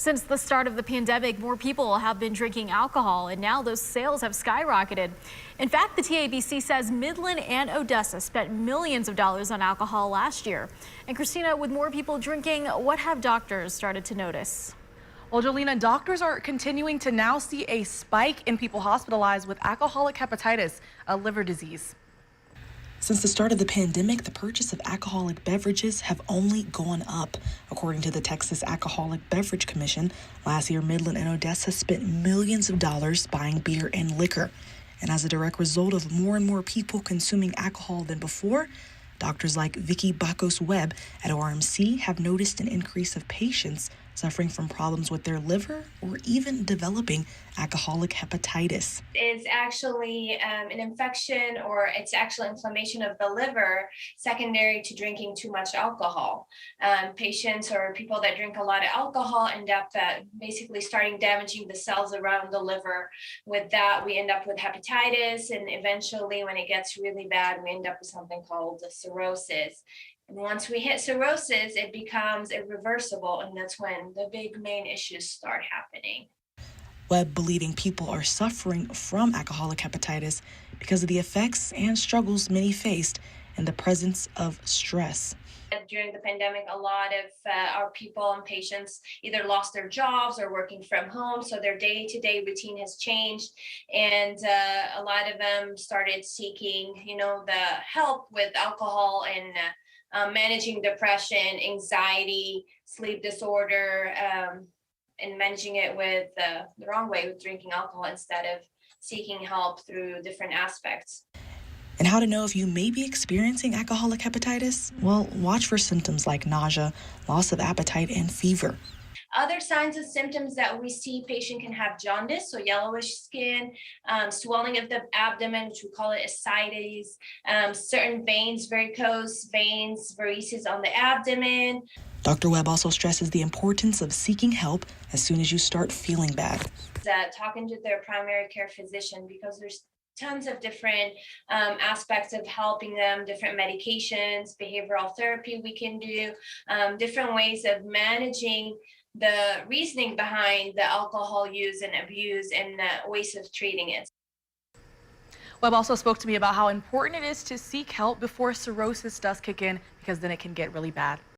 Since the start of the pandemic, more people have been drinking alcohol, and now those sales have skyrocketed. In fact, the TABC says Midland and Odessa spent millions of dollars on alcohol last year. And Christina, with more people drinking, what have doctors started to notice? Well, Jolena, doctors are continuing to now see a spike in people hospitalized with alcoholic hepatitis, a liver disease. Since the start of the pandemic, the purchase of alcoholic beverages have only gone up. According to the Texas Alcoholic Beverage Commission, last year Midland and Odessa spent millions of dollars buying beer and liquor. And as a direct result of more and more people consuming alcohol than before, doctors like Vicky Bacos-Webb at ORMC have noticed an increase of patients suffering from problems with their liver or even developing alcoholic hepatitis. It's actually an infection, or it's actually inflammation of the liver secondary to drinking too much alcohol. Patients or people that drink a lot of alcohol end up basically starting damaging the cells around the liver. With that, we end up with hepatitis, and eventually when it gets really bad, we end up with something called cirrhosis. And once we hit cirrhosis, it becomes irreversible, and that's when the big main issues start happening. Webb believing people are suffering from alcoholic hepatitis because of the effects and struggles many faced in the presence of stress. During the pandemic, a lot of our people and patients either lost their jobs or working from home, so their day-to-day routine has changed, and a lot of them started seeking, the help with alcohol and managing depression, anxiety, sleep disorder, and managing it with the wrong way, with drinking alcohol instead of seeking help through different aspects. And how to know if you may be experiencing alcoholic hepatitis? Well, watch for symptoms like nausea, loss of appetite, and fever. Other signs and symptoms that we see: patient can have jaundice, so yellowish skin, swelling of the abdomen, which we call it ascites, certain veins, varicose veins, varices on the abdomen. Dr. Webb also stresses the importance of seeking help as soon as you start feeling bad. Talking to their primary care physician, because there's tons of different aspects of helping them, different medications, behavioral therapy we can do, different ways of managing the reasoning behind the alcohol use and abuse, and ways of treating it. Webb also spoke to me about how important it is to seek help before cirrhosis does kick in, because then it can get really bad.